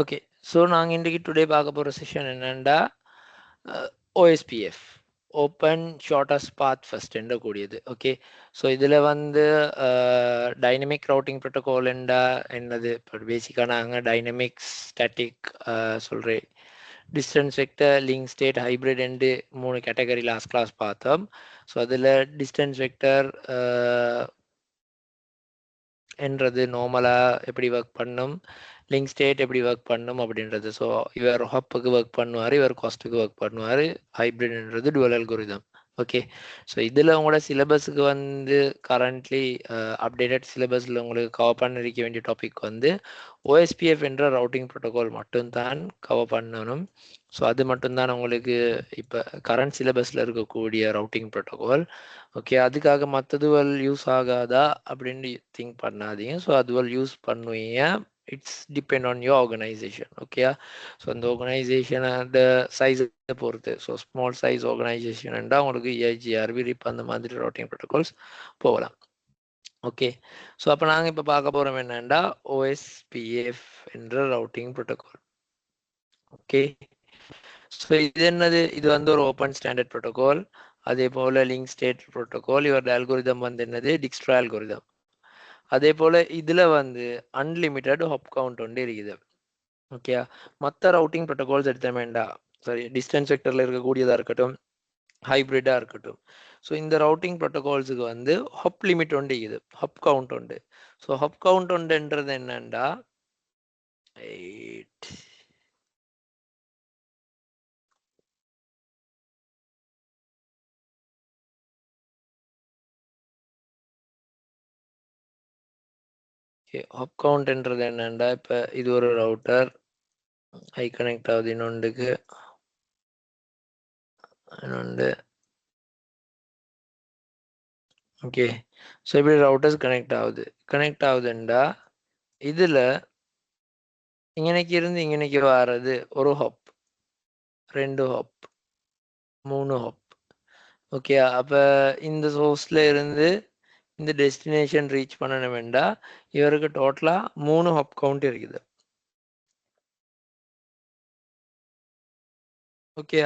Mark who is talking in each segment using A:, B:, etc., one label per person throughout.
A: Okay. So நாங்க இன்றைக்கு today பார்க்க போகிற செஷன் என்னென்னா OSPF open shortest path first என்ற கூடியது. ஓகே. ஸோ இதில் வந்து டைனமிக் ரவுட்டிங் ப்ரோட்டோகால் என்னது இப்போ பேசிக்காக நாங்கள் டைனமிக்ஸ் ஸ்டாட்டிக் சொல்கிறேன் distance vector link state hybrid என்று 3 கேட்டகரி லாஸ்ட் கிளாஸ் பார்த்தோம். ஸோ அதில் டிஸ்டன்ஸ் வெக்டர் என்றது நார்மலாக எப்படி ஒர்க் பண்ணும், லிங்க் ஸ்டேட் எப்படி ஒர்க் பண்ணும் அப்படின்றது. ஸோ இவர் ஹப்புக்கு ஒர்க் பண்ணுவார், இவர் காஸ்ட்டுக்கு ஒர்க் பண்ணுவார். ஹைப்ரிட்ன்றது டுவல் அல்கோரிதம். ஓகே. ஸோ இதில் உங்களோட சிலபஸுக்கு வந்து கரண்ட்லி அப்டேட்டட் சிலபஸில் உங்களுக்கு கவர் பண்ணிருக்க வேண்டிய டாபிக் வந்து OSPF என்ற ரவுட்டிங் ப்ரோட்டோகால் மட்டும்தான் கவர் பண்ணணும். ஸோ அது மட்டும்தான் உங்களுக்கு இப்போ கரண்ட் சிலபஸில் இருக்கக்கூடிய ரவுட்டிங் ப்ரோட்டோகால். ஓகே. அதுக்காக மற்றதுவல் யூஸ் ஆகாதா அப்படின்னு திங்க் பண்ணாதீங்க. ஸோ அதுவல் யூஸ் பண்ணுவீங்க. It's depend on your organisation. Okay. So அந்த ஆர்கனைசேஷனோட சைஸை பொறுத்து. ஸோ ஸ்மால் சைஸ் ஆர்கனைசேஷன்டா உங்களுக்கு EIGRB RIP அந்த மாதிரி ரவுட்டிங் ப்ரோட்டோகால்ஸ் போகலாம். ஓகே. ஸோ அப்போ நாங்கள் இப்போ பார்க்க போகிறோம் என்னென்னா OSPF என்ற ரவுட்டிங் ப்ரோட்டோகால். ஓகே. ஸோ இது என்னது, இது வந்து ஒரு ஓப்பன் ஸ்டாண்டர்ட் ப்ரோட்டோகால். அதே போல் லிங்க் ஸ்டேட் ப்ரோட்டோகால். இவரோட அல்கோரிதம் வந்து என்னது, டிக்ஸ்ட்ரா அல்கோரிதம். அதே போல் இதில் வந்து அன்லிமிட்டட் ஹப் கவுண்ட் ஒன்று இருக்குது. ஓகே. மற்ற ரவுட்டிங் ப்ரோட்டோகால்ஸ் எடுத்த வேண்டாம். சாரி, டிஸ்டன்ஸ் வெக்டரில் இருக்கக்கூடியதாக இருக்கட்டும், ஹைப்ரிடாக இருக்கட்டும். ஸோ இந்த ரவுட்டிங் ப்ரோட்டோகால்ஸுக்கு வந்து ஹப் லிமிட் ஒன்று இருக்குது, ஹப் கவுண்ட் உண்டு. ஸோ ஹப் கவுண்ட் ஒன்றுன்றது என்னண்டா, ஹப் கவுண்ட்ன்றது என்னண்டா, இப்போ இது ஒரு ரவுட்டர் ஐ கனெக்ட் ஆகுது இன்னொன்றுக்கு, இன்னொன்று. ஓகே. ஸோ இப்படி ரவுட்டர்ஸ் கனெக்ட் ஆகுதுண்டா இதில் இங்கனைக்கு இருந்து இங்கனைக்கு வர்றது ஒரு ஹப், 2 ஹப், 3 ஹப். ஓகே. அப்போ இந்த சோர்ஸில் இருந்து இந்த டெஸ்டினேஷன் ரீச் பண்ணணும் வேண்டா இவருக்கு டோட்டலாக 3 ஹப் கவுண்ட் இருக்குது. ஓகே.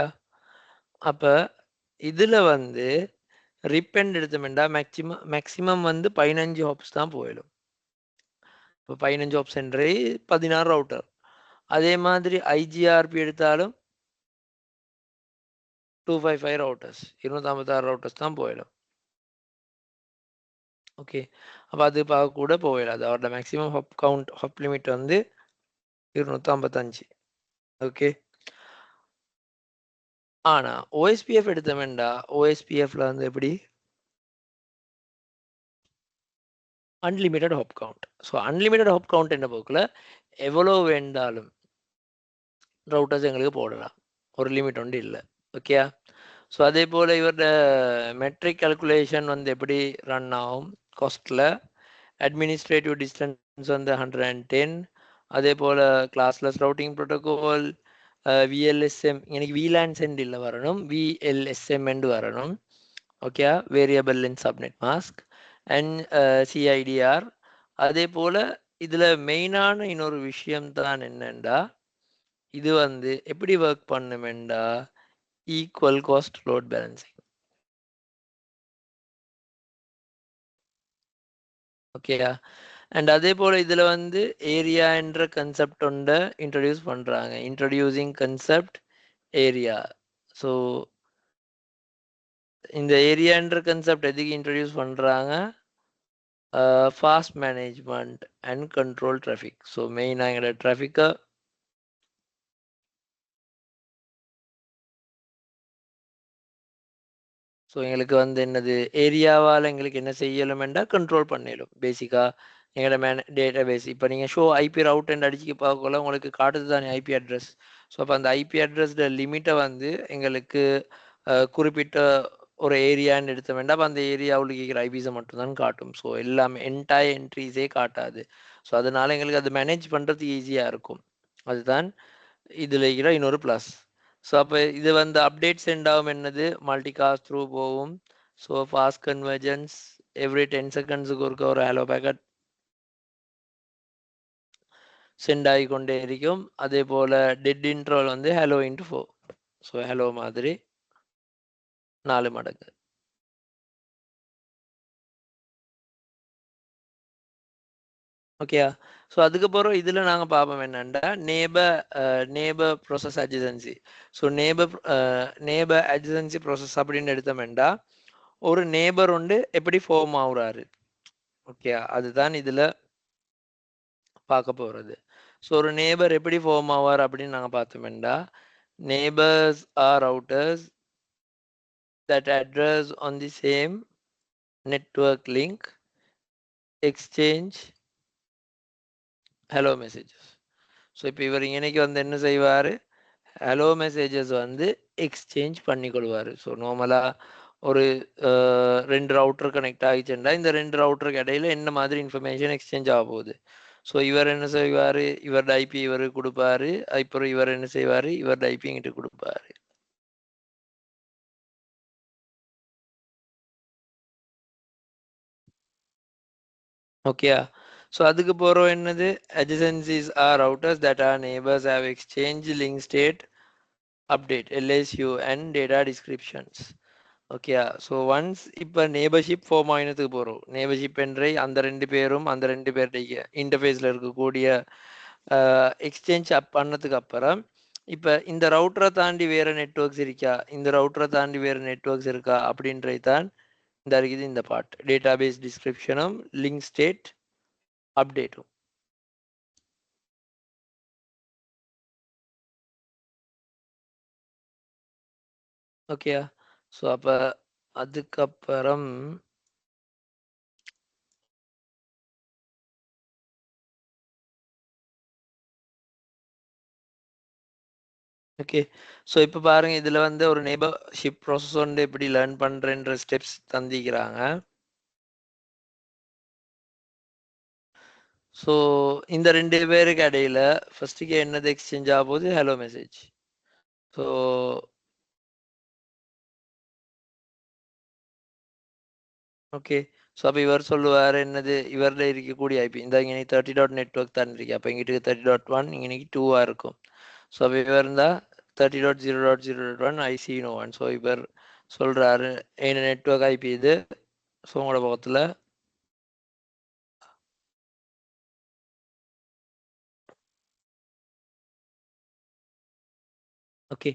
A: அப்போ இதில் வந்து ரிப்பெண்ட் எடுத்தோம்னா மேக்ஸிமம் வந்து 15 ஹாப்ஸ் தான் போயிடும். இப்போ 15 ஹாப்ஸ் என்ற 16 ரவுட்டர். அதே மாதிரி IGRP எடுத்தாலும் 255 ரவுட்டர்ஸ், 256 ரவுட்டர்ஸ் தான் போயிடும். ஓகே. அப்போ அது பார்க்க கூட போயிடாது. அவரோட maximum hop count, hop limit வந்து 255. ஓகே. ஆனால் OSPF எடுத்தோம்னா OSPFல வந்து எப்படி unlimited hop count. So unlimited hop count என்ன போக்கில் எவ்வளோ வேண்டாலும் ரவுட்டர்ஸ் எங்களுக்கு போடலாம், ஒரு லிமிட் ஒன்று இல்லை. ஓகே. ஸோ அதே போல் இவரோட மெட்ரிக் கால்குலேஷன் வந்து எப்படி ரன் ஆகும், காஸ்ட்டில் அட்மினிஸ்ட்ரேட்டிவ் டிஸ்டன்ஸ் வந்து 110. அதே போல் கிளாஸ்லெஸ் ரவுட்டிங் ப்ரோட்டோகால், VLSM, எனக்கு VLAN சென்ட் இல்லை வரணும், VLSM என்று வரணும். Okay. Variable in subnet mask and CIDR. அதே போல் இதில் மெயினான இன்னொரு விஷயம் தான் என்னென்னா, இது வந்து எப்படி ஒர்க் பண்ணுமெண்டா ஈக்குவல் காஸ்ட் லோட் பேலன்சிங். ஓகேயா. அண்ட் அதே போல் இதில் வந்து ஏரியா என்ற கன்செப்ட் ஒன்றை இன்ட்ரடியூஸ் பண்ணுறாங்க, இன்ட்ரடியூசிங் கன்செப்ட் ஏரியா. ஸோ இந்த ஏரியான்ற கன்செப்ட் எதுக்கு இன்ட்ரடியூஸ் பண்ணுறாங்க, fast management and control traffic. So மெயினாக எங்களோட டிராஃபிக்கை ஸோ எங்களுக்கு வந்து என்னது ஏரியாவால் எங்களுக்கு என்ன செய்யலுமெண்டா கண்ட்ரோல் பண்ணிடும். பேசிக்காக எங்களோட டேட்டா பேஸ் இப்போ நீங்கள் ஷோ IP ரவுட் அண்ட் அடிச்சு பார்க்கல உங்களுக்கு காட்டுது தானே IP அட்ரஸ். ஸோ அப்போ அந்த IP அட்ரஸோட லிமிட்டை வந்து எங்களுக்கு குறிப்பிட்ட ஒரு ஏரியான்னு எடுத்த வேண்டாம். அப்போ அந்த ஏரியாவில் கேட்குற IPஸை மட்டும்தான் காட்டும். ஸோ எல்லாமே என்டையர் என்ட்ரிஸே காட்டாது. ஸோ அதனால எங்களுக்கு அது மேனேஜ் பண்ணுறது ஈஸியாக இருக்கும். அதுதான் இதில் இருக்கிற இன்னொரு ப்ளஸ். ஸோ அப்போ இது வந்து அப்டேட் சென்ட் ஆகும் என்னது மல்டிகாஸ்ட் த்ரூ போகும். ஸோ ஃபாஸ்ட் கன்வர்ஜன்ஸ் எவ்ரி 10 செகண்ட்ஸுக்கு ஒரு ஹலோ பேக்கெட். சென்ட் ஆகிக்கொண்டே இருக்கும். அதே போல் டெட் இன்ட்ரோல் வந்து ஹலோ இன்ட்டு 4. ஸோ ஹலோ மாதிரி 4 மடங்கு. ஓகேயா? ஸோ அதுக்கப்புறம் இதில் நாங்கள் பார்ப்போம் என்னென்னா neighbour process adjacency. So neighbour adjacency process அப்படின்னு எடுத்தோம்னா ஒரு நேபர் வந்து எப்படி ஃபார்ம் ஆகுறாரு. ஓகேயா? அதுதான் இதில் பார்க்க போகிறது. ஸோ ஒரு நேபர் எப்படி ஃபார்ம் ஆவார் அப்படின்னு நாங்கள் பார்த்தோம்னா neighbors are routers that address on the same network link exchange hello messages. So இப்போ இவர் இன்னைக்கு வந்து என்ன செய்வார், ஹலோ மெசேஜஸ் வந்து எக்ஸ்சேஞ்ச் பண்ணிக்கொள்வார். ஸோ நார்மலாக ஒரு 2 ரவுட்டர் கனெக்ட் ஆகிச்சுன்னா இந்த 2 ரவுட்டருக்கு இடையில என்ன மாதிரி இன்ஃபர்மேஷன் எக்ஸ்சேஞ்ச் ஆக போகுது. ஸோ இவர் என்ன செய்வார், இவரோட ஐபி இவர் கொடுப்பாரு, அப்புறம் இவர் என்ன செய்வார், இவரோட ஐபி எங்கிட்ட கொடுப்பாரு. ஓகேயா? ஸோ அதுக்கு போகிறோம் என்னது, adjacencies are routers that our neighbors have exchange link state update LSU and data descriptions. ஓகேயா? ஸோ ஒன்ஸ் இப்போ நேபர்ஷிப் ஃபார்ம் ஆகினதுக்கு போகிறோம். நேபர்ஷிப் என்றே அந்த 2 பேரும் அந்த 2 பேருடைய இன்டர்ஃபேஸில் இருக்கக்கூடிய எக்ஸ்சேஞ்ச் பண்ணதுக்கு அப்புறம் இப்போ இந்த ரவுட்டரை தாண்டி வேறு நெட்ஒர்க்ஸ் இருக்கா, இந்த ரவுட்டரை தாண்டி வேறு நெட்ஒர்க்ஸ் இருக்கா அப்படின்றது தான் இந்த இருக்குது இந்த பார்ட். டேட்டாபேஸ் டிஸ்கிரிப்ஷனும் லிங்க் ஸ்டேட் அப்டேட்டும். ஓகேயா? ஸோ அப்போ அதுக்கப்புறம் ஓகே. ஸோ இப்போ பாருங்க, இதில் வந்து ஒரு நெய்பர்ஷிப் ப்ராசஸ் வந்து எப்படி லேர்ன் பண்ணுறன்ற ஸ்டெப்ஸ் தந்திக்கிறாங்க. ஸோ இந்த 2 பேருக்கு இடையில ஃபர்ஸ்ட்டுக்கு என்னது எக்ஸ்சேஞ்ச் ஆக போகுது, hello message. So okay. So அப்போ இவர் சொல்லுவார் என்னது, இவரில் இருக்கக்கூடிய ஐபி இந்த இங்கே 30 நெட்ஒர்க் தான் இருக்கு. அப்போ இங்கிட்டு 30.1 இன்னைக்கு 2ஆக இருக்கும். ஸோ அப்போ இவர் இருந்தால் 30.0.0.1 ஐசி நோ ஒன். ஸோ இவர் சொல்கிறாரு என்ன நெட்ஒர்க் ஐபி இது. ஸோ உங்களோட பக்கத்தில் ஓகே.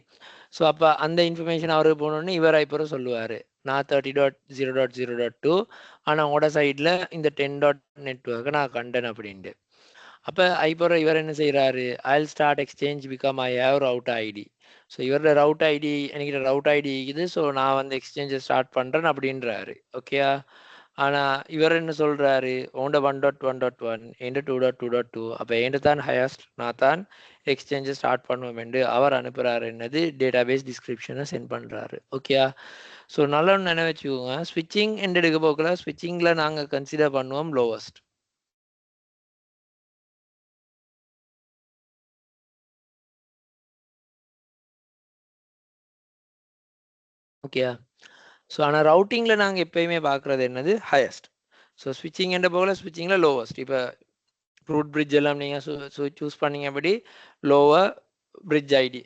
A: ஸோ அப்போ அந்த இன்ஃபர்மேஷன் அவருக்கு போனோடனே இவர் ஐப்பரும் சொல்லுவார், நான் 30.0.0.2 ஆனால் உங்களோட சைடில் இந்த 10 நெட்ஒர்க்கை நான் கண்டேன் அப்படின்ட்டு. அப்போ ஐப்பரும் இவர் என்ன செய்கிறாரு, I'll start exchange become I have router ID. So இவரோட ரவுட் ஐடி என்கிட்ட ரவுட் ஐடி இருக்குது. ஸோ நான் வந்து எக்ஸ்சேஞ்சை ஸ்டார்ட் பண்ணுறேன் அப்படின்றாரு. ஓகேயா? ஆனால் இவர் என்ன சொல்கிறாரு, உண்ட 1.1.1 என்ட 2.2.2. அப்போ என்ட தான் ஹையஸ்ட், நான் தான் எக்ஸ்சேஞ்சை ஸ்டார்ட் பண்ணுவோம் என்று அவர் அனுப்புகிறாரு. என்னது டேட்டாபேஸ் டிஸ்கிரிப்ஷனை சென்ட் பண்ணுறாரு. ஓகேயா? ஸோ நல்லா நினைவச்சுக்கோங்க, ஸ்விட்சிங் என்று எடுக்க போகல, ஸ்விட்சிங்கில் நாங்கள் கன்சிடர் பண்ணுவோம் லோவஸ்ட். ஓகேயா? ஸோ ஆனால் ரவுட்டிங்கில் நாங்கள் எப்பயுமே பார்க்குறது என்னது ஹையஸ்ட். ஸோ ஸ்விட்சிங் என்ற போகல, ஸ்விட்சிங்கில் லோவஸ்ட். இப்போ ரூட் பிரிட்ஜ் எல்லாம் நீங்கள் சூஸ் பண்ணீங்க அப்படி லோவர் பிரிட்ஜ் ஐடி.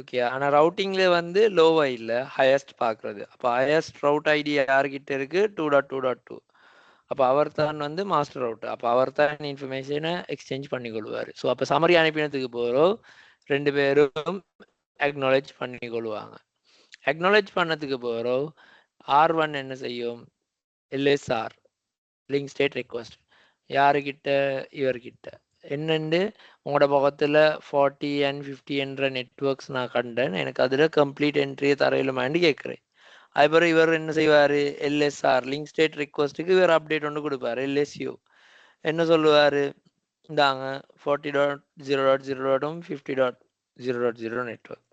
A: ஓகே. ஆனால் ரவுட்டிங்கில் வந்து லோவாக இல்லை, ஹையஸ்ட் பார்க்குறது. அப்போ ஹையஸ்ட் ரவுட் ஐடி யார்கிட்ட இருக்குது, 2.2.2. அப்போ அவர் தான் வந்து மாஸ்டர் ரவுட். அப்போ அவர் தான் இன்ஃபர்மேஷனை எக்ஸ்சேஞ்ச் பண்ணி கொள்வார். ஸோ அப்போ சமரி அனுப்பினதுக்கு போகிறோம் 2 பேரும் அக்னாலேஜ் பண்ணி கொள்வாங்க. அக்னாலேஜ் பண்ணதுக்கு போகிறோம் R1 என்ன செய்யும், LSR லிங்க் ஸ்டேட் ரெக்வஸ்ட் யாருக்கிட்ட, இவர்கிட்ட என்னண்டு உங்களோட பக்கத்தில் 40 and 50 என்ற நெட்ஒர்க்ஸ் நான் கண்டேன், எனக்கு அதில் கம்ப்ளீட் என்ட்ரியை தரையிலுமான்னு கேட்குறேன். அதுக்கப்புறம் இவர் என்ன செய்வார், LSR லிங்க் ஸ்டேட் ரிக்வஸ்ட்டுக்கு இவர் அப்டேட் ஒன்று கொடுப்பார். LSU என்ன சொல்லுவார், இந்தாங்க 40.0.0.டும் 50.0.0 நெட்ஒர்க்.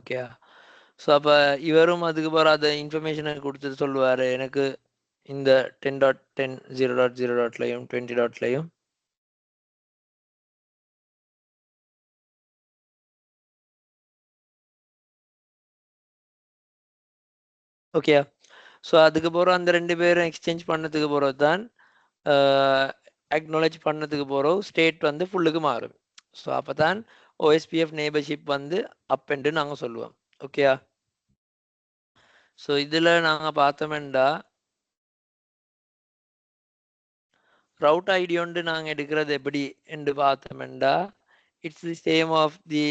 A: ஓகே. ஸோ அப்போ இவரும் அதுக்கு போகிற அதை இன்ஃபர்மேஷனை கொடுத்துட்டு சொல்லுவார், எனக்கு இந்த 10.10 0.0.லையும் 20.லையும் ஓகே. ஸோ அதுக்கு போகிறோம் அந்த 2 பேரும் எக்ஸ்சேஞ்ச் பண்ணதுக்கு போகிறது தான் அக்னாலேஜ் பண்ணதுக்கு போகிறோம் ஸ்டேட் வந்து ஃபுல்லுக்கு மாறும். ஸோ அப்போ தான் OSPF நெய்பர்ஷிப் வந்து அப்பென்று நாங்கள் சொல்லுவோம். ஓகேயா? ஸோ இதில் நாங்கள் பார்த்தோம்னா ரவுட் ஐடி ஒன்று நாங்கள் எடுக்கிறது எப்படி என்று பார்த்தோம்னா it's the same of the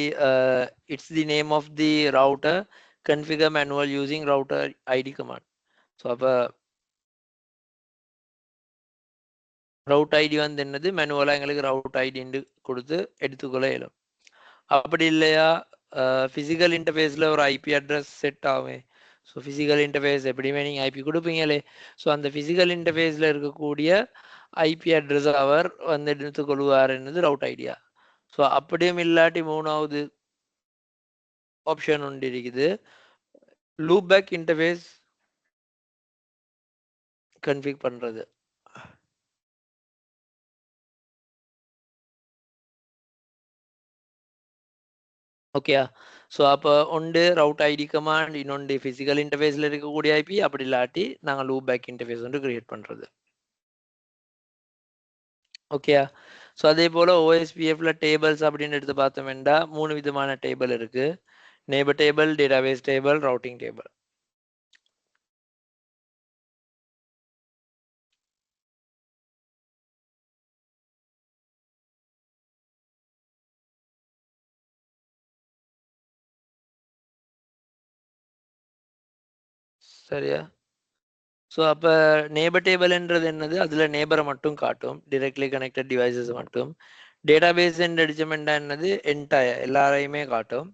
A: it's the name of the router configure manual using router id command. So அப்போ ரவுட் ஐடி வந்து என்னது மேனுவலாக எங்களுக்கு ரவுட் ஐடின்னு கொடுத்து எடுத்துக்கொள்ள இயலும். அப்படி இல்லையா ஃபிசிக்கல் இன்டர்ஃபேஸில் ஒரு ஐபி அட்ரஸ் செட் ஆகும். ஸோ ஃபிசிக்கல் இன்டர்ஃபேஸ் எப்படியுமே நீங்கள் ஐபி கொடுப்பீங்களே. ஸோ அந்த ஃபிசிக்கல் இன்டர்ஃபேஸில் இருக்கக்கூடிய ஐபி அட்ரஸ் அவர் வந்து எடுத்துக்கொள்வார் என்னது ரவுட் ஐடியா. ஸோ அப்படியும் இல்லாட்டி மூணாவது ஆப்ஷன் ஒன்று இருக்குது, லூப் பேக் இன்டர்ஃபேஸ் கன்ஃபிக் பண்ணுறது. ஓகேயா? ஸோ அப்போ ஒன்று ரவுட் ஐடி கமாண்ட், இன்னொன்று ஃபிசிக்கல் இன்டர்ஃபேஸில் இருக்கக்கூடிய ஐபி, அப்படி இல்லாட்டி நாங்கள் லூப் பேக் இன்டர்ஃபேஸ் வந்து கிரியேட் பண்ணுறது. ஓகேயா? ஸோ அதே போல் OSPFல டேபிள்ஸ் அப்படின்னு எடுத்து பார்த்தோம்னா 3 விதமான டேபிள் இருக்குது. Neighbour table, database table, routing table. சரியா? ஸோ அப்போ நேபர் டேபிள்ன்றது என்னது, அதில் நேபரை மட்டும் காட்டும், டிரெக்ட்லி கனெக்டட் டிவைசஸ் மட்டும். டேட்டாபேஸ் அடிச்சமெண்டா என்னது என்டையர் எல்லாரையுமே காட்டும்.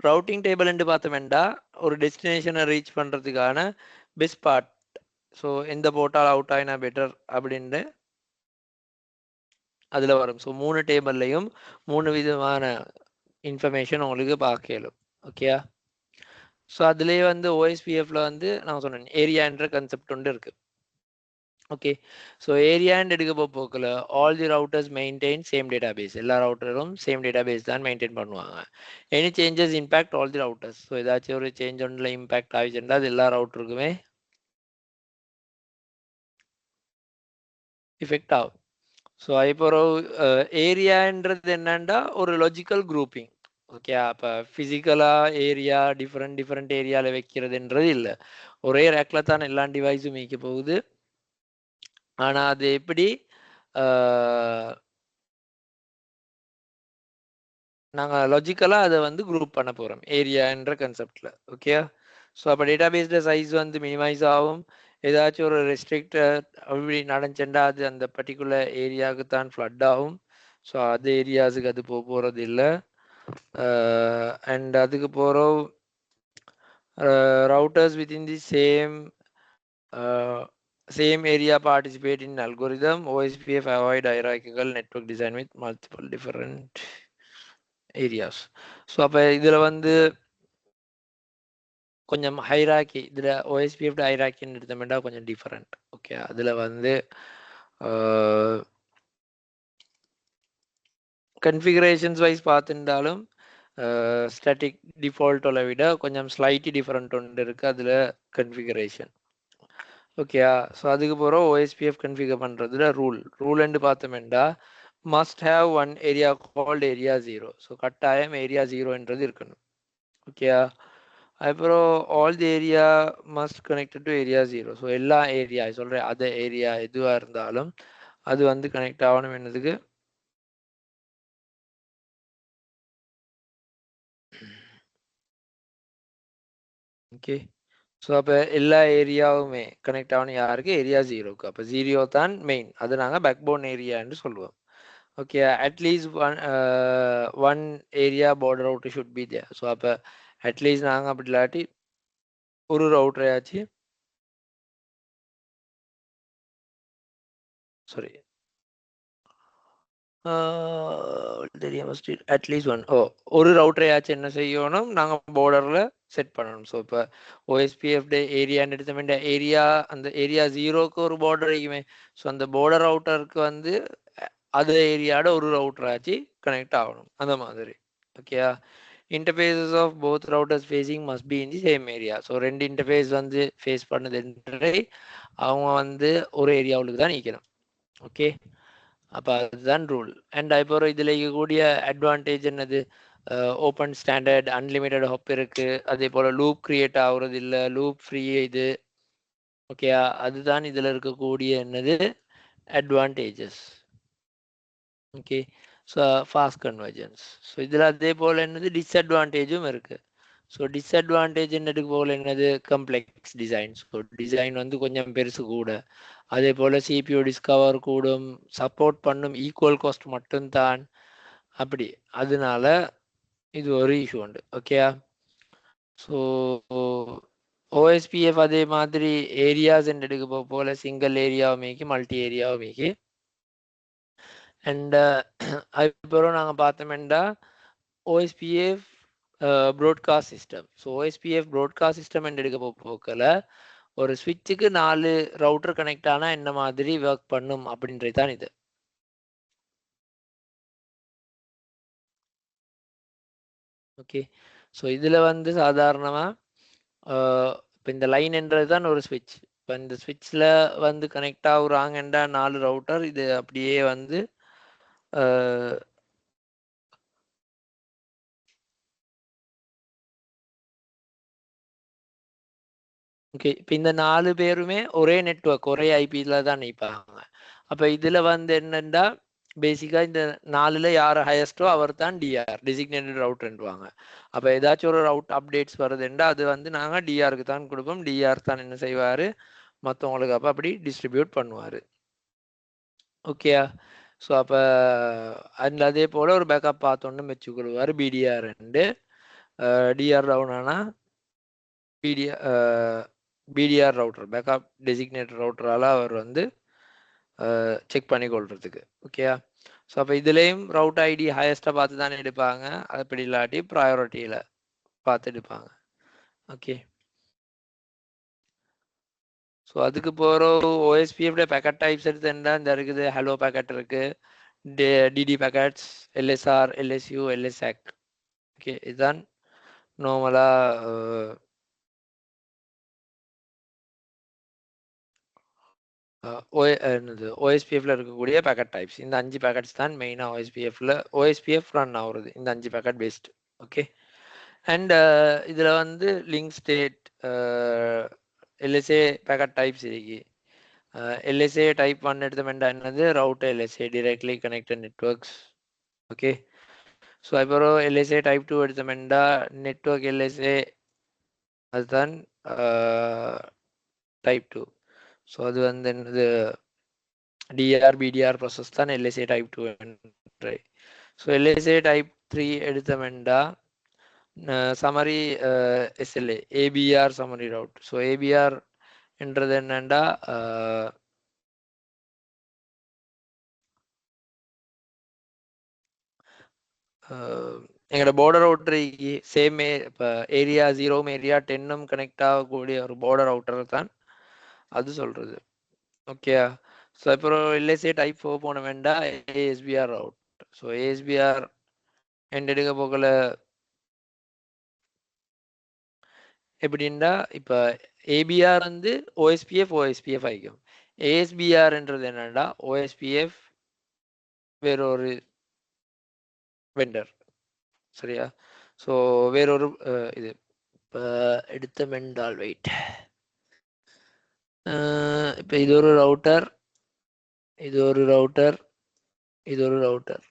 A: ரவுட்டிங் டேபிள் என்று பார்த்தோம்னா ஒரு டெஸ்டினேஷனை ரீச் பண்ணுறதுக்கான பெஸ்ட் பார்ட். ஸோ எந்த போர்ட்டால் அவுட் ஆகினா பெட்டர் அப்படின்ட்டு அதில் வரும். ஸோ 3 டேபிள்லையும் 3 விதமான இன்ஃபர்மேஷன் உங்களுக்கு பார்க்கலும். ஓகேயா? ஸோ அதுலேயே வந்து OSPFல வந்து நான் சொன்னேன் ஏரியான்ற கன்செப்ட் ஒன்று இருக்குது. ஓகே, ஸோ ஏரியான்னு எடுக்க போக்கில் all the routers maintain same database. எல்லா ரவுட்டரும் சேம் டேட்டா பேஸ் தான் மெயின்டைன் பண்ணுவாங்க. Any changes impact all the routers. So ஏதாச்சும் ஒரு சேஞ்ச் ஒன்றில் இம்பேக்ட் ஆகிச்சுன்னா அது எல்லா ரவுட்டருக்குமே இஃபெக்ட் ஆகும். ஸோ இப்போ ஏரியான்றது என்னன்னா ஒரு லாஜிக்கல் குரூப்பிங். ஓகே, அப்போ ஃபிசிக்கலாக ஏரியா டிஃப்ரெண்ட் ஏரியாவில் வைக்கிறதுன்றது இல்லை. ஒரே ரேக்கில் தான் எல்லா டிவைஸும் வைக்க போகுது. ஆனால் அது எப்படி நாங்கள் லாஜிக்கலாக அதை வந்து குரூப் பண்ண போகிறோம் ஏரியான்ற கன்செப்டில். ஓகே, ஸோ அப்போ டேட்டாபேஸில் சைஸ் வந்து மினிமைஸ் ஆகும். ஏதாச்சும் ஒரு ரெஸ்ட்ரிக்டட் அப்படி நடந்துச்சுன்னா அது அந்த பர்டிகுலர் ஏரியாவுக்கு தான் ஃப்ளட் ஆகும். ஸோ அது ஏரியாஸுக்கு அது போகிறது இல்லை. அண்ட் அதுக்கு போகிறோம் routers within the same area participate in algorithm. OSPF avoid hierarchical network design with multiple different areas. So அப்போ இதில் வந்து கொஞ்சம் ஹைராக்கி, இதில் OSPF ஹைராக்கின்னு எடுத்தோம்னா கொஞ்சம் டிஃப்ரெண்ட். ஓகே, அதில் வந்து கன்ஃபிகரேஷன்ஸ் வைஸ் பார்த்துட்டாலும் ஸ்டாட்டிக் டிஃபால்ட்டோட விட கொஞ்சம் ஸ்லைட்லி டிஃப்ரெண்ட் ஒன்று இருக்குது அதில் கன்ஃபிகரேஷன். ஓகேயா? ஸோ அதுக்கு போகிறோம் OSPF கன்ஃபிகர் பண்ணுறதுல ரூல்ன்னு பார்த்தோம்னா must have one area called area 0. So கட்டாயம் ஏரியா 0ன்றது இருக்கணும். ஓகேயா? அப்புறம் all the area must connected to area 0. So எல்லா ஏரியா சொல்கிறேன், அதே ஏரியா எதுவாக இருந்தாலும் அது வந்து கனெக்ட் ஆகணும். என்னதுக்கு ஓகே, ஸோ அப்போ எல்லா ஏரியாவுமே கனெக்ட் ஆகணும் யாருக்கு, ஏரியா 0க்கு. அப்போ 0 தான் மெயின், அது நாங்கள் பேக்போன் ஏரியான்னு சொல்லுவோம். Okay, at least one area border router should be there. So அப்போ அட்லீஸ்ட் நாங்கள் அப்படி இல்லாட்டி ஒரு ரவுட்டரையாச்சு சாரி அட்லீஸ்ட் ஒரு ரவுட்டரையாச்சும் என்ன செய்யணும், நாங்கள் பார்டரில் செட் பண்ணணும். ஸோ இப்போ OSPF ஏரியான்னு எடுத்தோம்னா ஏரியா அந்த ஏரியா 0க்கு ஒரு பார்டர் இருக்குமே. ஸோ அந்த பார்டர் ரவுட்டருக்கு வந்து அது ஏரியாவோட ஒரு ரவுட்டராச்சு கனெக்ட் ஆகணும், அந்த மாதிரி. ஓகேயா? Interfaces of both routers facing must be in the same area. So 2 interface வந்து ஃபேஸ் பண்ணுது அவங்க வந்து ஒரு ஏரியாவுக்கு தான் நிற்கணும். ஓகே, அப்போ அதுதான் ரூல். அண்ட் அப்புறம் இதில் இருக்கக்கூடிய அட்வான்டேஜ் என்னது? ஓப்பன் ஸ்டாண்டர்ட் அன்லிமிட்டட் ஹாப் இருக்கு. அதே போல் லூப் கிரியேட் ஆகுறது இல்லை, லூப் ஃப்ரீ இது. ஓகேயா, அதுதான் இதில் இருக்கக்கூடிய என்னது advantages. Okay, so fast convergence. So இதில் அதே போல் என்னது டிஸ்அட்வான்டேஜும் இருக்கு. ஸோ டிஸ்அட்வான்டேஜ் என்னதுக்கு போல் என்னது கம்ப்ளெக்ஸ் டிசைன். ஸோ டிசைன் வந்து கொஞ்சம் பெருசு கூட. அதே போல் சிபியூ டிஸ்கவர் கூடும், சப்போர்ட் பண்ணும் ஈக்குவல் காஸ்ட் மட்டும்தான் அப்படி. அதனால இது ஒரு இஷ்யூ உண்டு. ஓகேயா, ஸோ OSPF அதே மாதிரி ஏரியாஸ் எடுக்க போல சிங்கிள் ஏரியாவும் மீக்கி மல்டி ஏரியாவும் மீக்கி. அண்ட் அதுக்கப்புறம் நாங்கள் பார்த்தோம்னா OSPF broadcast system. So OSPF broadcast system எடுக்க போக்கில் ஒரு ஸ்விட்சுக்கு 4 ரவுட்டர் கனெக்ட் ஆனால் என்ன மாதிரி ஒர்க் பண்ணும் அப்படின்றது தான் இது. ஓகே, ஸோ இதில் வந்து சாதாரணமாக இப்போ இந்த லைன் என்றது தான் ஒரு ஸ்விட்ச். இப்போ இந்த ஸ்விட்சில் வந்து கனெக்ட் ஆகுறாங்கன்றா 4 ரவுட்டர். இது அப்படியே வந்து ஓகே, இப்போ இந்த 4 பேருமே ஒரே நெட்வொர்க் ஒரே ஐபியில் தான் நிற்பாங்க. அப்போ இதில் வந்து என்னென்னா பேசிக்காக இந்த 4ல் யார் ஹையஸ்ட்டோ அவர் தான் டிஆர் டெசிக்னேட்டட் ரவுட்ருவாங்க. அப்போ ஏதாச்சும் ஒரு ரவுட் அப்டேட்ஸ் வருதுண்டா அது வந்து நாங்கள் டிஆருக்கு தான் கொடுப்போம். டிஆர் தான் என்ன செய்வார், மற்றவங்களுக்கு அப்போ அப்படி டிஸ்ட்ரிபியூட் பண்ணுவார். ஓகேயா, ஸோ அப்போ அதில் அதே போல் ஒரு பேக்கப் பார்த்தோன்னு வச்சுக்கொள்வார். பிடிஆர் ரெண்டு டிஆர் டவுன் ஆனால் பிடிஆர் ரவுட்டர் பேக்கப் டெசிக்னேட்டட் ரவுட்டரால் அவர் வந்து செக் பண்ணி கொள்றதுக்கு. ஓகேயா, ஸோ அப்போ இதுலேயும் ரவுட் ஐடி ஹையஸ்ட்டாக பார்த்து தானே எடுப்பாங்க. அப்படி இல்லாட்டி ப்ரையாரிட்டியில் பார்த்து எடுப்பாங்க. ஓகே, ஸோ அதுக்கு போகிற ஓஎஸ்பிஎஃப்ட பேக்கெட் டைப்ஸ் எடுத்துட்டா இந்த இருக்குது. ஹலோ பேக்கெட் இருக்குது, டிடி பேக்கெட்ஸ், எல்எஸ்ஆர், எல்எஸ்யூ, எல்எஸ்ஆக். ஓகே, இதுதான் நார்மலாக என்னது ஓஎஸ்பிஎஃப்ல இருக்கக்கூடிய பேக்கெட் டைப்ஸ். இந்த 5 பேக்கெட்ஸ் தான் மெயினாக ஓஎஸ்பிஎஃப் ரன் ஆகுறது, இந்த 5 பேக்கெட் பேஸ்ட். ஓகே, அண்ட் இதில் வந்து link state LSA packet types இருக்கு. எல்எஸ்ஏ டைப் 1 எடுத்தோம்னா என்னது route LSA directly connected networks. Okay, so அப்புறம் எல்எஸ்ஏ டைப் 2 எடுத்தோம்னா நெட்வொர்க் எல்எஸ்ஏ, அதுதான் டைப் 2. ஸோ அது வந்து என்னது டிஆர் பிடிஆர் ப்ராசஸ் தான் LSA type 2. So LSA type 3 எடுத்தோம்னா summary SLA ABR summary route. So ABR என்றது என்னண்டா எங்களோட பார்டர் அவுட்டருக்கு சேம் இப்போ ஏரியா 0ம் ஏரியா 10ம் கனெக்ட் ஆகக்கூடிய ஒரு பார்டர் அவுட்டர் தான் அது சொல்கிறது. ஓகே, ஸோ அப்புறம் எல்எஸ்ஏ டைப் 4 போன வேண்டாம் ஏஎஸ்பிஆர் ரவுட். ஸோ ஏஎஸ்பிஆர் எடுக்க போகல எப்படின்னா இப்போ ஏபிஆர் வந்து ஓஎஸ்பிஎஃப் ஆகிக்கும். ஏஎஸ்பிஆர்ன்றது என்னன்னா ஓஎஸ்பிஎஃப் வேறொரு வெண்டர். சரியா, ஸோ வேறொரு இது இப்போ எடுத்த மெண்டால் வெயிட். இப்போ இது ஒரு ரவுட்டர், இது ஒரு ரவுட்டர், இது ஒரு ரவுட்டர்,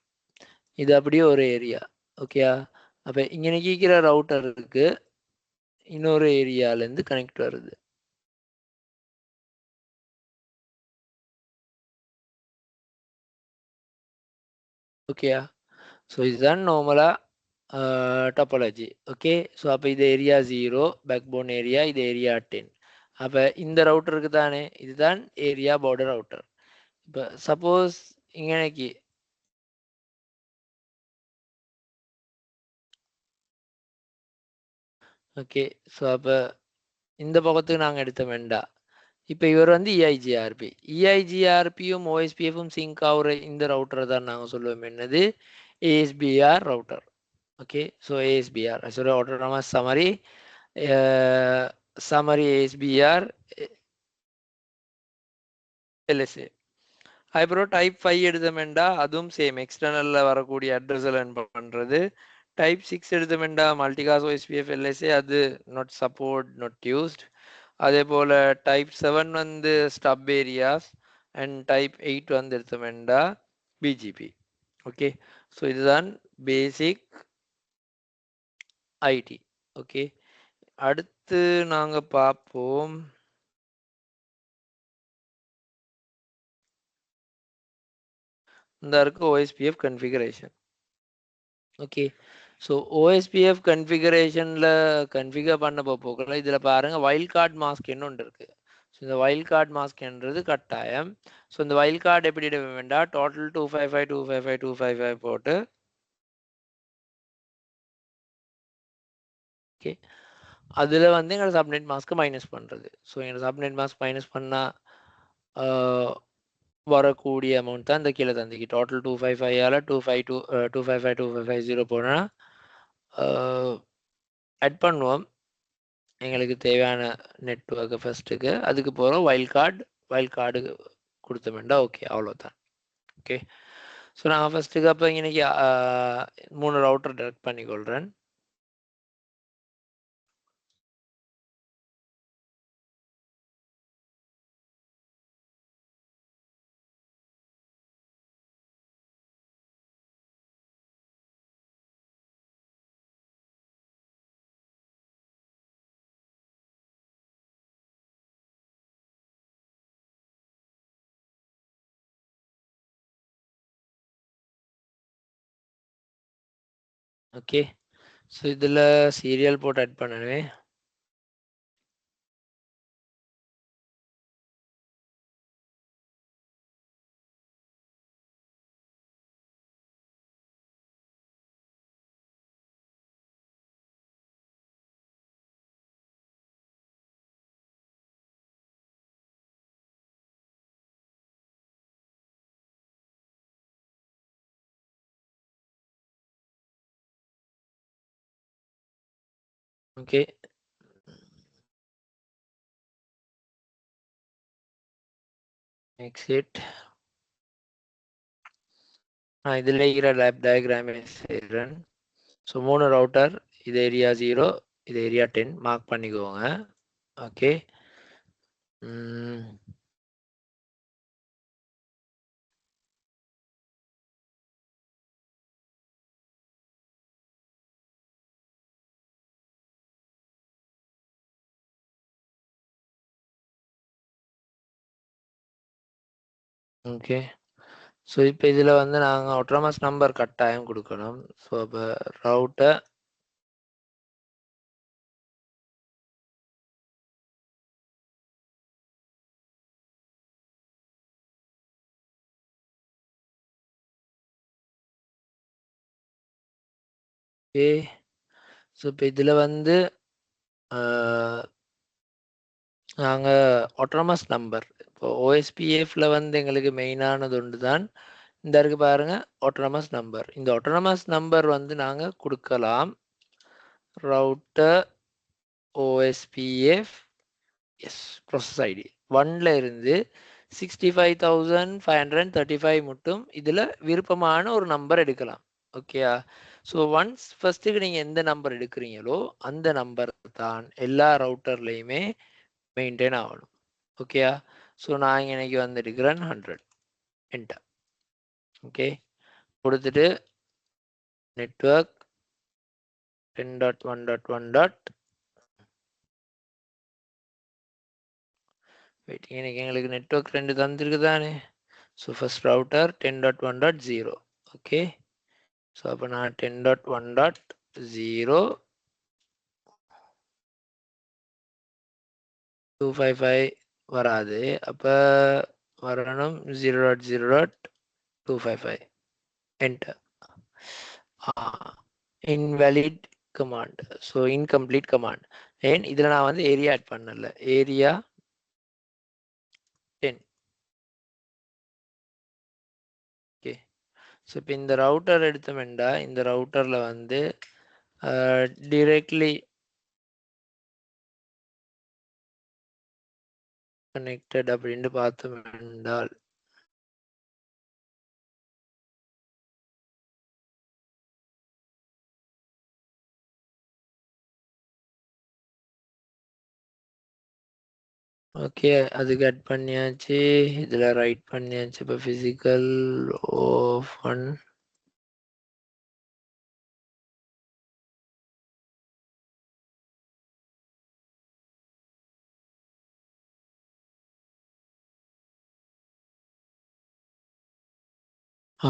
A: இது அப்படியே ஒரு ஏரியா. ஓகேயா, அப்போ இங்கே நிற்கிற ரவுட்டருக்கு இன்னொரு ஏரியாலேருந்து கனெக்ட் வருது. ஓகேயா, ஸோ இதுதான் நார்மலாக டோபாலஜி. ஓகே, ஸோ அப்போ இது ஏரியா 0 பேக்போன் ஏரியா, இது ஏரியா 10. அப்போ இந்த ரவுட்டருக்கு தானே இதுதான் ஏரியா பார்டர் ரவுட்டர். இப்போ சப்போஸ் இங்கனைக்கு ஓகே, ஸோ அப்போ இந்த பக்கத்துக்கு நாங்கள் எடுத்த வேண்டாம். இப்போ இவர் வந்து இஐஜிஆர்பி, இஐஜிஆர்பியும் ஓஎஸ்பிஎஃப்பும் சிங்க் ஆகுற இந்த ரவுட்டரை தான் நாங்கள் சொல்லுவோம் என்னது ASBR router. Okay, so ASBR சொல்ல ஆட்டோனமஸ் சமரி ஏஎஸ்பிஆர் எல்எஸ்ஏ. அதுக்கப்புறம் டைப் 5 எடுத்தோம்டா அதுவும் சேம் எக்ஸ்டர்னல்ல வரக்கூடிய அட்ரஸ் லேர்ன் பண்றது. டைப் 6 எடுத்தோம்டா மல்டிகாஸ்ட் ஓஎஸ்பிஎஃப் எல்எஸ்ஏ அது நாட் சப்போர்ட் நாட் யூஸ்ட். அதே போல டைப் 7 வந்து ஸ்டப் ஏரியாஸ் அண்ட் டைப் 8 வந்து எடுத்தோம்டா பிஜிபி. ஓகே, ஸோ இதுதான் பேசிக் ஐடி. ஓகே, அடுத்து நாங்க பார்ப்போம் இந்த இருக்கு OSPF configuration. Okay, so OSPF கன்ஃபிகரேஷன்ல கன்ஃபிகர் பண்ண போகல. இதுல பாருங்க வைல்ட் கார்டு மாஸ்க் என்ன ஒன்று இருக்கு. ஸோ இந்த வைல்ட் கார்டு மாஸ்க்ன்றது கட்டாயம். ஸோ இந்த வைல்ட் கார்டு எப்படி இட வேண்டாம், டோட்டல் 255 255 255 போட்டு ஓகே, அதுல வந்து எங்களோட சப்நெட் மாஸ்க்கு மைனஸ் பண்றது. ஸோ எங்களோட சப்நெட் மாஸ்க் மைனஸ் பண்ணா வரக்கூடிய அமௌண்ட் தான் இந்த கீழே தந்திக்கு. டோட்டல் 255ஆல 252 255 2550 போனா ஆட் பண்ணுவோம் எங்களுக்கு தேவையான நெட்வொர்க்கு ஃபர்ஸ்ட்டுக்கு. அதுக்கு போகிறோம் வைல்ட் கார்டு கொடுத்தோம்டா ஓகே, அவ்வளோதான். ஓகே, ஸோ நான் ஃபர்ஸ்ட்டுக்கு அப்போ இன்னைக்கு 3 ரவுட்டர் டெரெக்ட் பண்ணிக்கொள்கிறேன். ஓகே, ஸோ இதில் சீரியல் போட்டு ஆட் பண்ணவே. Okay, exit. நான் இதில் இருக்கிற லேப் டயக்ராமே செய்கிறேன். ஸோ 3 ரவுட்டர், இது ஏரியா 0, இது ஏரியா 10 மார்க் பண்ணிக்கோங்க. ஓகே, ஓகே, ஸோ இப்போ இதில் வந்து நாங்கள் ஆட்டோனமஸ் நம்பர் கட்டாயம் கொடுக்கணும். ஸோ இப்போ ரவுட்டர் ஓகே, ஸோ இப்போ இதில் வந்து நாங்கள் ஆட்டோனமஸ் நம்பர் இப்போ ஓஎஸ்பிஎஃப்ல வந்து எங்களுக்கு மெயினானது ஒன்று தான் இந்த இருக்கு பாருங்க ஆட்டோனமஸ் நம்பர். இந்த ஆட்டோனமஸ் நம்பர் வந்து நாங்கள் கொடுக்கலாம் router OSPF S process ID 1ல இருந்து 65,535 மட்டும் இதில் விருப்பமான ஒரு நம்பர் எடுக்கலாம். ஓகேயா, ஸோ ஒன்ஸ் ஃபர்ஸ்ட்டுக்கு நீங்கள் எந்த நம்பர் எடுக்கிறீங்களோ அந்த நம்பர் தான் எல்லா ரவுட்டர்லையுமே மெயின்டைன் ஆகணும். ஓகேயா, ஸோ நான் இன்னைக்கு வந்து எடுக்கிறேன் 100 என்டர். ஓகே, கொடுத்துட்டு நெட்வொர்க் 10.1.1. வெயிட், இன்னைக்கு எங்களுக்கு நெட்வொர்க் 2 தந்திருக்கு தானே. So first router 10.1.0. Okay, so அப்போ நான் 10.1.0 255 வராது, அப்போ வரணும் 0.0.255 enter. Invalid command, so incomplete command. ஏன் இதில் நான் வந்து ஏரியா ஆட் பண்ணல, ஏரியா 10. ஓகே, ஸோ இப்போ இந்த ரவுட்டர் எடுத்தோம்டா இந்த ரவுட்டரில் வந்து டிரெக்ட்லி கனெக்டட் அப்படின்னு பார்த்தோம் என்றால் ஓகே, அது கட் பண்ணியாச்சு. இதில் ரைட் பண்ணியாச்சு. இப்போ physical off one.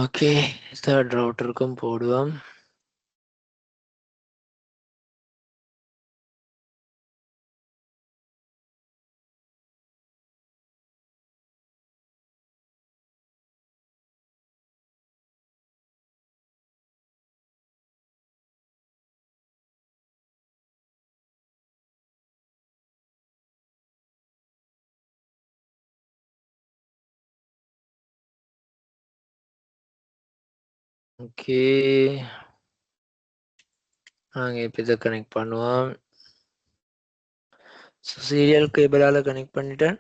A: Okay, third ரவுட்டருக்கும் போடுவோம். ஓகே, நாங்கள் இப்போ இதை கனெக்ட் பண்ணுவோம். சீரியல் கேபிளால் கனெக்ட் பண்ணிட்டேன்.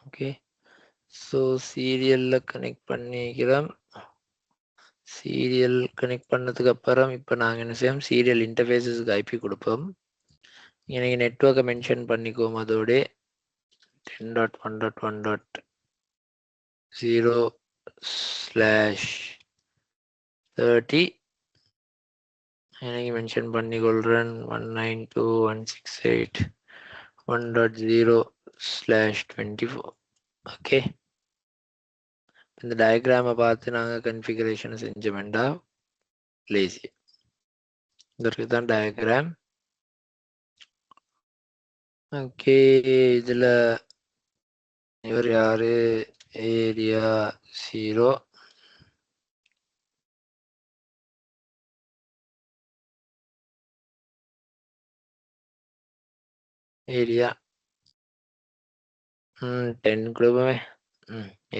A: ஓகே, ஸோ சீரியலில் கனெக்ட் பண்ணிக்கிறோம். சீரியல் கனெக்ட் பண்ணதுக்கு அப்புறம் இப்போ நாங்கள் என்ன செய்வோம், சீரியல் இன்டர்ஃபேஸஸ்க்கு ஐபி கொடுப்போம். எனக்கு நெட்வொர்க்கை மென்ஷன் பண்ணிக்குவோம். அதோட 10.1.1.0/30 எனக்கு மென்ஷன் பண்ணிக்கொள்கிறேன். 192.168.1.0/24. ஓகே, இந்த டயக்ராமை பார்த்து நாங்கள் கன்ஃபிகரேஷன் செஞ்சோம்டா லேசி. இதற்கு தான் டயக்ராம். ஓகே, இதில் இவர் யாரு? ஏரியா 0. ஏரியா 10 கொடுப்போமே.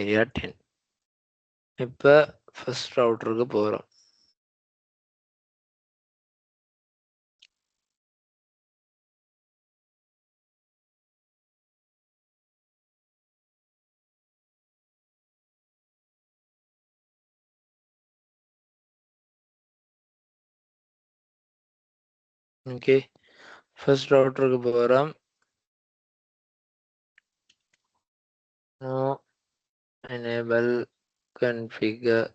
A: ஏரியா 10. இப்போ ஃபர்ஸ்ட் ரவுட்டருக்கு போகிறோம். ஓகே, ஃபர்ஸ்ட் ரவுட்டருக்கு போகிறோம். No enable configure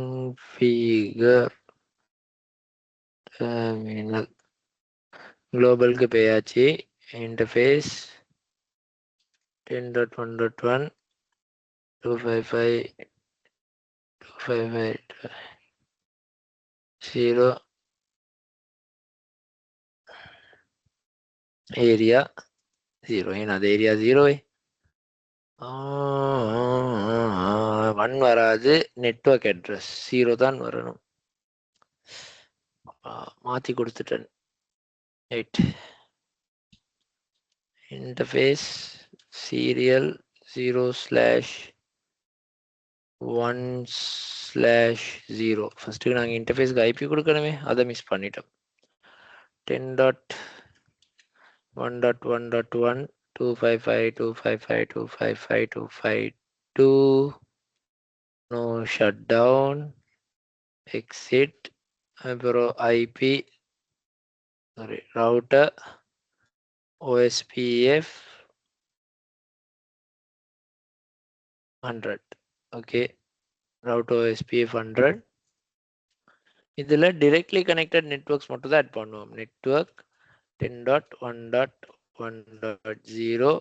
A: configure terminal. குளோபலுக்கு போயாச்சு. Interface 10.1.1 255.255.0 area 0. ஏன்னா அது ஏரியா 0. 1 வராது. நெட்வொர்க் அட்ரஸ் 0 தான் வரணும். மாற்றி கொடுத்துட்டேன். ரைட். Interface serial 0/1/0. ஃபர்ஸ்ட்டுக்கு நாங்கள் இன்டர்ஃபேஸ்க்கு ஐபி கொடுக்கணுமே, அதை மிஸ் பண்ணிட்டோம். 10.1.1.1 255.255.255.252. No shut down. எக்ஸிட். அப்புறம் IP router OSPF 100. Okay, router OSPF 100. இதில் directly connected networks மட்டும் தான் ஆட் பண்ணுவோம். Network 10.1.1.0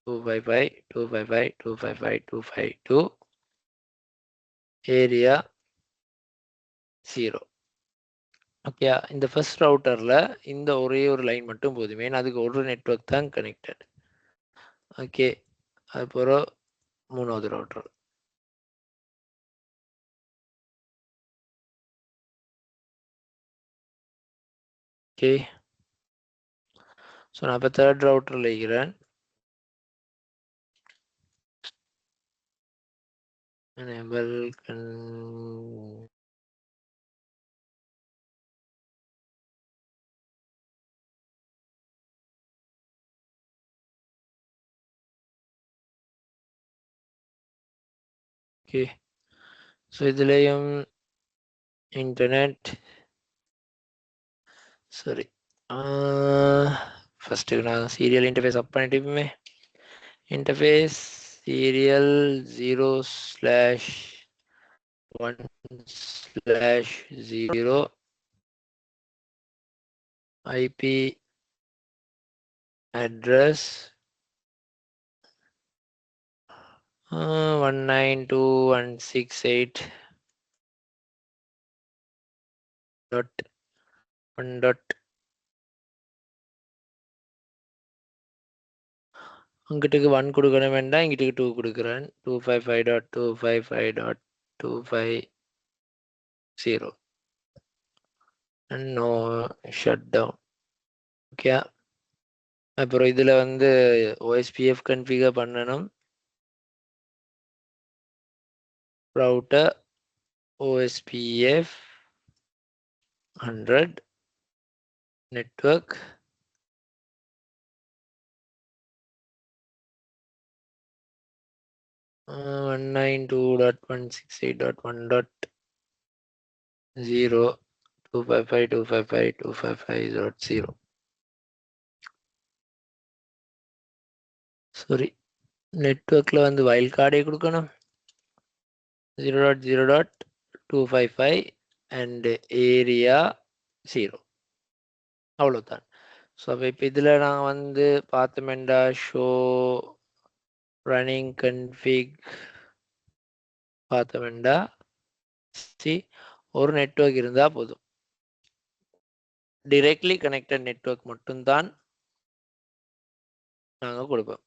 A: 255.255.255.252 area 0. ஓகே, இந்த ஃபர்ஸ்ட் ரவுட்டரில் இந்த ஒரே ஒரு லைன் மட்டும் போதுமே, அதுக்கு ஒரு நெட்வொர்க் தான் கனெக்டட். ஓகே, அதுக்கப்புறம் மூணாவது ரவுட்டர். ஓகே, ஸோ நான் இப்போ தேர்ட் ரவுட்டரில் இருக்கிறேன். enable okay. So இதுலயும் இன்டர்நெட் சரி ஃபர்ஸ்ட் நான் சீரியல் இன்டர்ஃபேஸ் அப் பண்ணிட்டுமே இன்டர்ஃபேஸ் சீரியல் 0/1/0 IP address 192.168.1. அங்கிட்டுக்கு 1 கொடுக்கணும் வேண்டாம், இங்கிட்டுக்கு 2 கொடுக்குறேன். 255.255.250 and no shutdown. ஓகே. அப்புறம் இதுல வந்து OSPF கன்ஃபிகர் பண்ணணும். router OSPF 100 network 192.168.1.0 255.255.255.0. சாரி, நெட்வொர்க்ல வந்து வைல்ட் கார்டே கொடுக்கணும். 0.0.255 and area 0. அவ்வளவுதான். ஸோ அப்போ இப்போ இதில் நான் வந்து பார்த்தோம்டா ஷோ ரன்னிங் கன்ஃபிக் பார்த்தோம்டா ஒரு நெட்வொர்க் இருந்தா போதும். டிரெக்ட்லி கனெக்டட் நெட்வொர்க் மட்டும்தான் நாங்கள் கொடுப்போம்.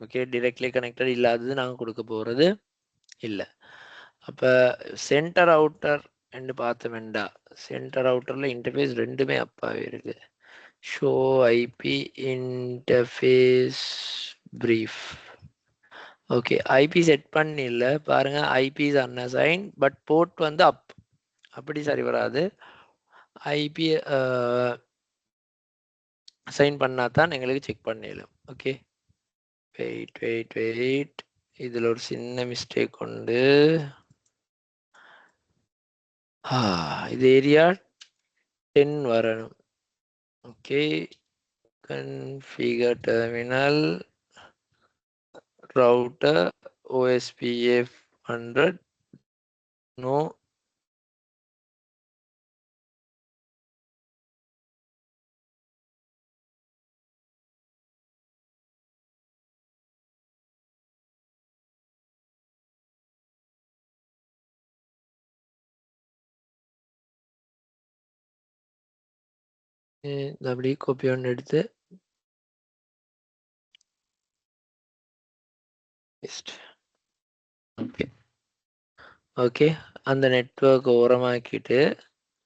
A: ஓகே, டிரெக்ட்லி கனெக்டட் இல்லாதது நாங்கள் கொடுக்க போறது இல்லை. அப்போ சென்டர் அவுட்டர் என்று பார்த்தோம்டா சென்டர் அவுட்டர்ல இன்டர்ஃபேஸ் ரெண்டுமே அப்பாவே இருக்கு. Show IP interface brief. Okay, IP set பண்ணல பாருங்க. ஐபி இஸ் அன்அசைன் பட் போர்ட் வந்து அப். அப்படி சரி வராது. ஐபி அசைன் பண்ணா தான் எங்களுக்கு செக் பண்ணிடலாம். ஓகே, வெயிட் இதுல ஒரு சின்ன மிஸ்டேக் உண்டு. இது ஏரியா 10 வரணும். Okay, configure terminal router OSPF 100 no அப்படி காப்பி ஒன்று எடுத்து ஓகே, அந்த நெட்வொர்க் ஓரமாக்கிட்டு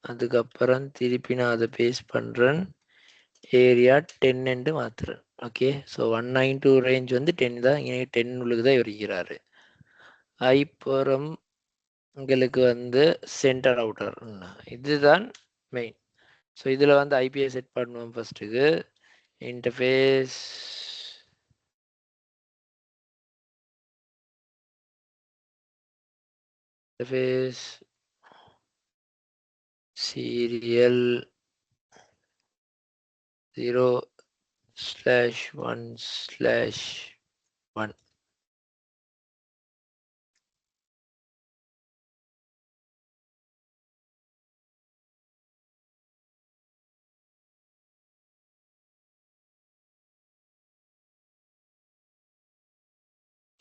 A: அதுக்கப்புறம் திருப்பி நான் அதை பேஸ்ட் பண்றேன். ஏரியா 10 என்று மாத்துறேன். ஓகே, ஸோ 192 ரேஞ்ச் வந்து 10 தான். இங்கே 10 உள்ளுக்கு தான் இருக்கிறாரு. அப்புறம் உங்களுக்கு வந்து சென்டர் அவுட்டர் இதுதான் மெயின். ஸோ இதில் வந்து ஐபிஐ செட் பண்ணுவோம். ஃபர்ஸ்ட்டுக்கு interface serial 0/1/1.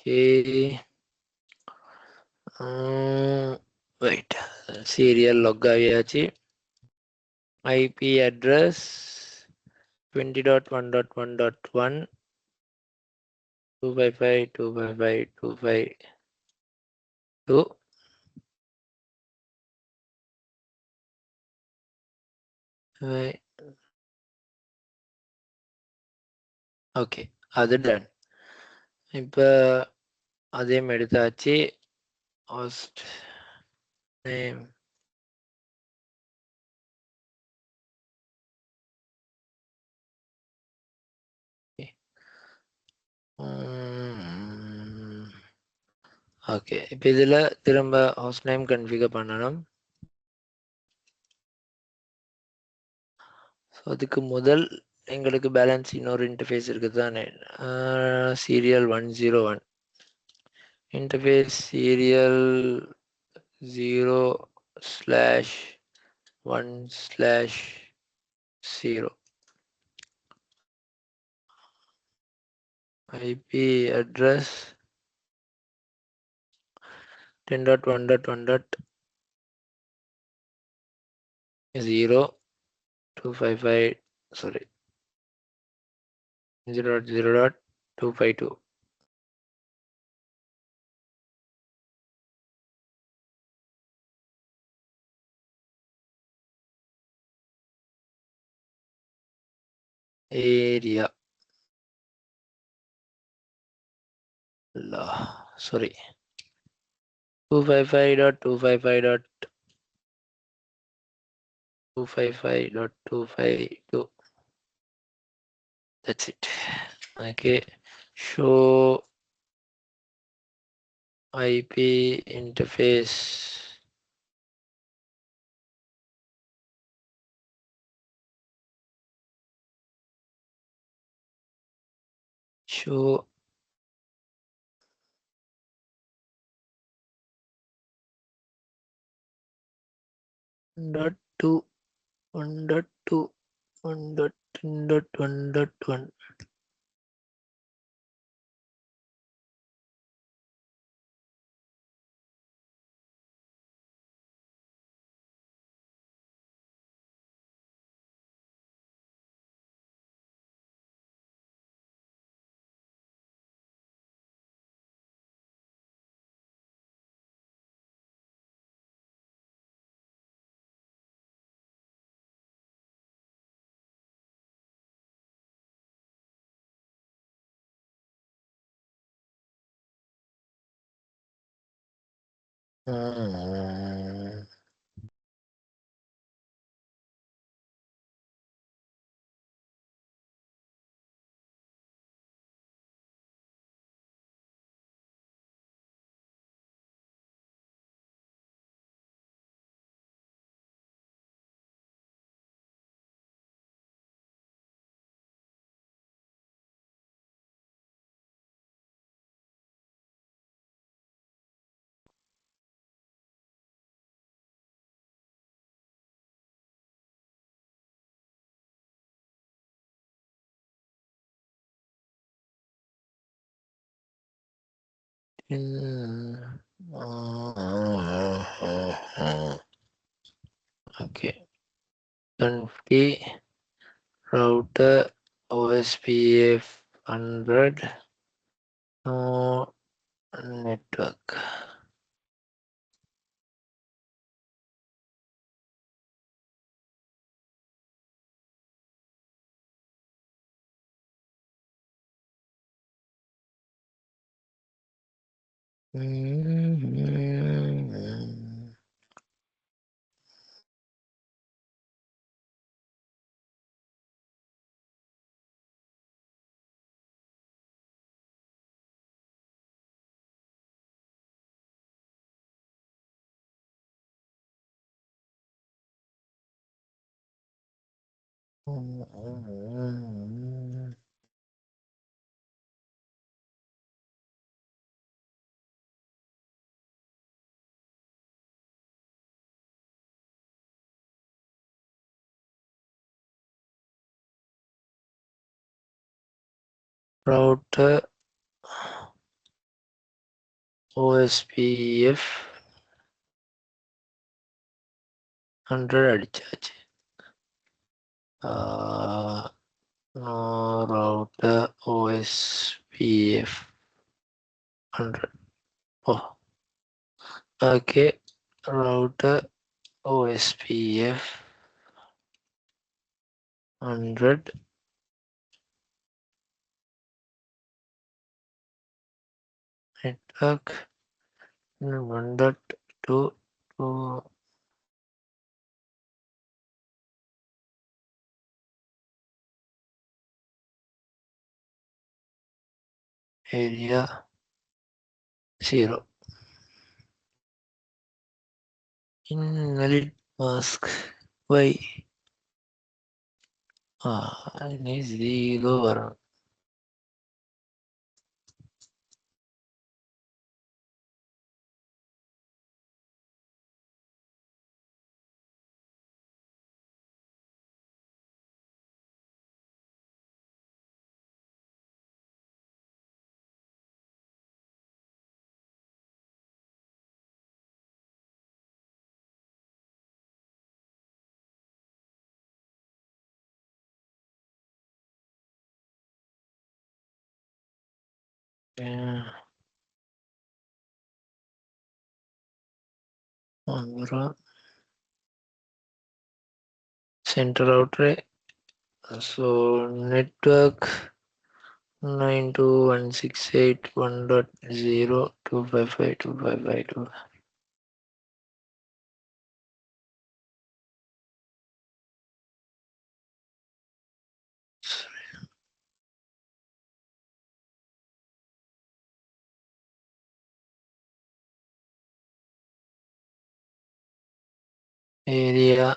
A: Okay. Wait. Serial log ஆகியாச்சு. IP address 20.1.1.1 255.255.252. ஓகே, அது டன். இப்போ அதையும் எடுத்தாச்சு. host name ஓகே. இப்போ இதுல திரும்ப ஹோஸ்ட் நேம் கன்ஃபிகர் பண்ணணும். ஸோ அதுக்கு முதல் எங்களுக்கு பேலன்ஸ் இன்னொரு இன்டர்ஃபேஸ் இருக்குது தானே, serial 101 interface serial 0/1/0 IP address 10.1.1.0 sorry 0.0.252 area sorry 255.255.255.252. That's it. Okay. Show IP interface. Show dot two 1.2 1.1.1.1. Okay. Conf router OSPF 100 network. Router OSPF 100 அடிச்சாச்சு. Router OSPF 100. Oh, okay. Router OSPF 100 network 1.2 area 0. Invalid mask. Why? Ini 0 வரும். அப்புறம் centre outer. So network 92168.1.0.255.255.2. Area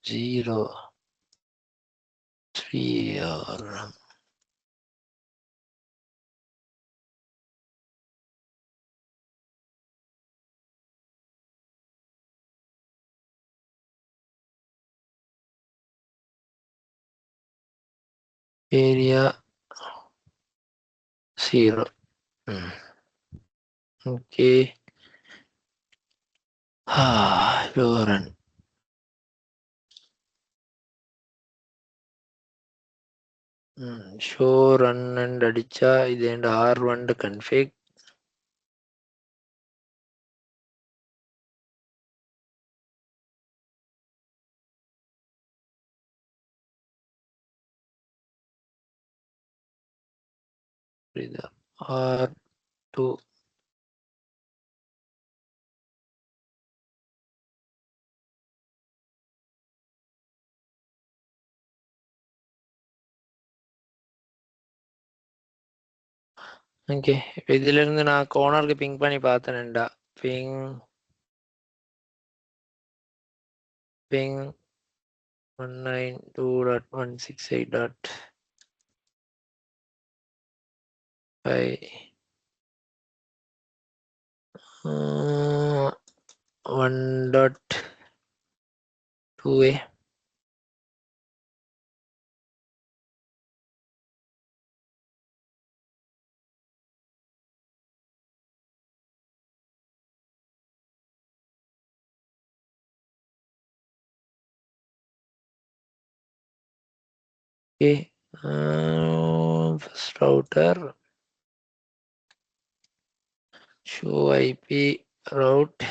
A: zero 3R. Area 0. Okay. Run show run and அடிச்சா இது R1 config. இது R2. Okay, இதுல இருந்து நான் கோனருக்கு பிங் பண்ணி பார்த்தேன்டா. Ping 192.168.5 1.2a. Okay, first router show IP route.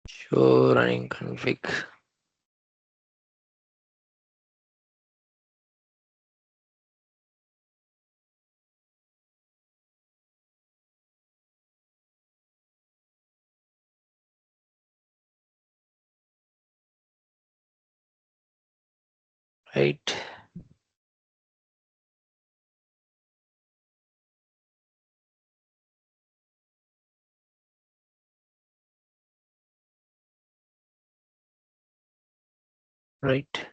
A: Show running config. Right. Right.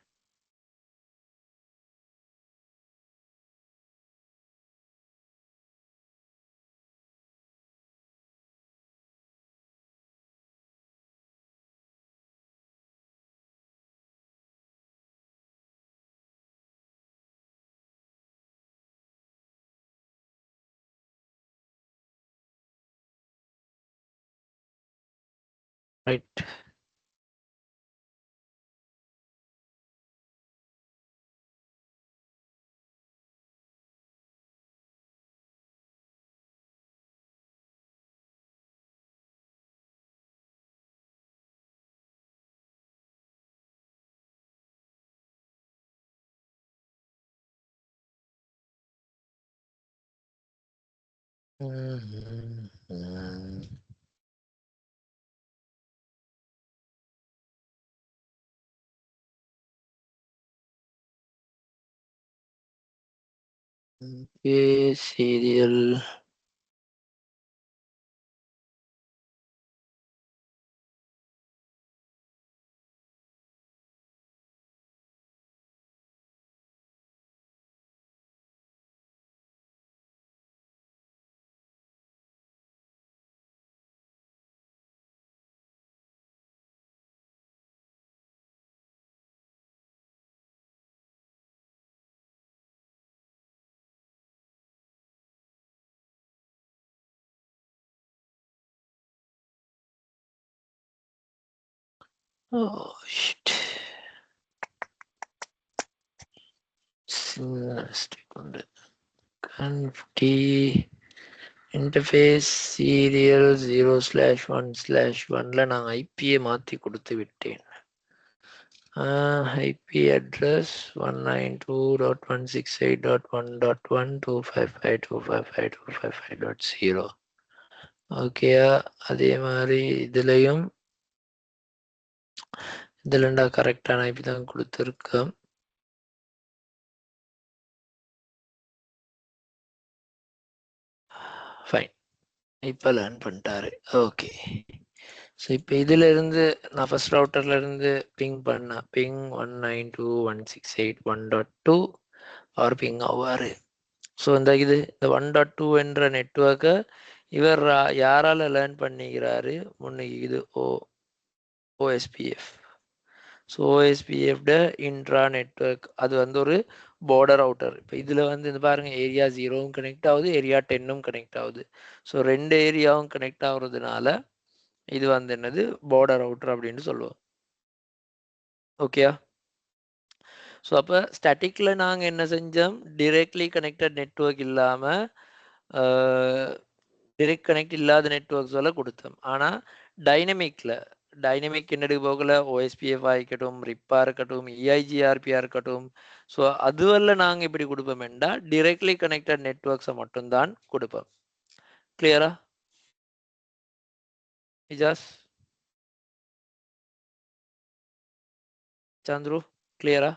A: Right. serial oh shit. Conf t interface serial 0/1/1ல நான் ஐபியை மாத்தி கொடுத்து விட்டேன். IP address 192.168.1.1 255.255.255.0. ஓகேயா? அதே மாதிரி இதுலயும் இதுலண்டா கரெக்டான ஐபி தான் கொடுத்துருக்கேன். ஃபைன், இப்போ லேர்ன் பண்ணிட்டாரு. ஓகே, ஸோ இப்போ இதுல இருந்து நான் ஃபர்ஸ்ட் ரவுட்டர்ல இருந்து பிங் பண்ண பிங் 192.168.1.2 அவர் பிங் ஆவாரு. ஸோ இந்த 1.2 என்ற நெட்வொர்க்கை இவர் யாரால லேர்ன் பண்ணிக்கிறாரு? முன்னைக்கு இது ஓஎஸ்பிஎஃப். ஸோ ஓஎஸ்பிஎஃப்ட இன்ட்ரா நெட்வொர்க், அது வந்து ஒரு பார்டர் அவுட்டர். இப்போ இதில் வந்து இந்த பாருங்க, ஏரியா 0வும் கனெக்ட் ஆகுது, ஏரியா 10ம் கனெக்ட் ஆகுது. ஸோ ரெண்டு ஏரியாவும் கனெக்ட் ஆகுறதுனால இது வந்து என்னது, பார்டர் அவுட்டர் அப்படின்னு சொல்லுவோம். ஓகேயா? ஸோ அப்போ ஸ்டாட்டிக்கில் நாங்கள் என்ன செஞ்சோம், டிரெக்ட்லி கனெக்டட் நெட்வொர்க் இல்லாமல் டிரெக்ட் கனெக்ட் இல்லாத நெட்வொர்க்ஸ் எல்லாம் கொடுத்தோம். ஆனால் டைனமிக் என்னெடுக்க போகல, ஓஎஸ்பிஎஃப் இருக்கட்டும், ரிப்பா இருக்கட்டும், இஐஜிஆர்பியா இருக்கட்டும், ஸோ அதுவெல்லாம் நாங்கள் இப்படி கொடுப்போம்டா டிரெக்ட்லி கனெக்டட் நெட்வொர்க்ஸை மட்டும்தான் கொடுப்போம். கிளியரா இஜாஸ், சந்துரு? கிளியரா?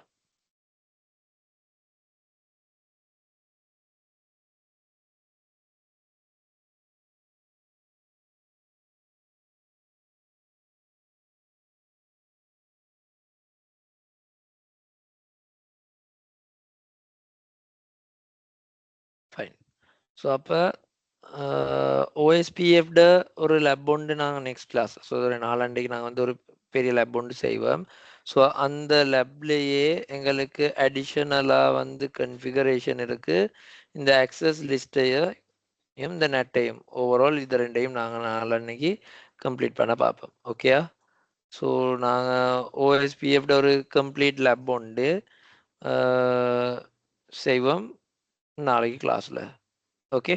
A: ஃபைன். ஸோ அப்போ ஓஎஸ்பிஎஃப்ட ஒரு லேப் ஒன்று நாங்கள் நெக்ஸ்ட் கிளாஸ், ஸோ ஒரு நாளாண்டைக்கு நாங்கள் வந்து ஒரு பெரிய லேப் ஒன்று செய்வோம். ஸோ அந்த லேப்லேயே எங்களுக்கு அடிஷனலாக வந்து கன்ஃபிகரேஷன் இருக்குது. இந்த ஆக்சஸ் லிஸ்ட்டையும் இந்த நெட்டையும் ஓவரால் இது ரெண்டையும் நாங்கள் நாளன்னைக்கு கம்ப்ளீட் பண்ண பார்ப்போம். ஓகேயா? ஸோ நாங்கள் ஓஎஸ்பிஎஃப்ட ஒரு கம்ப்ளீட் லேப் ஒன்று செய்வோம் நாளைக்கு கிளாஸில். ஓகே.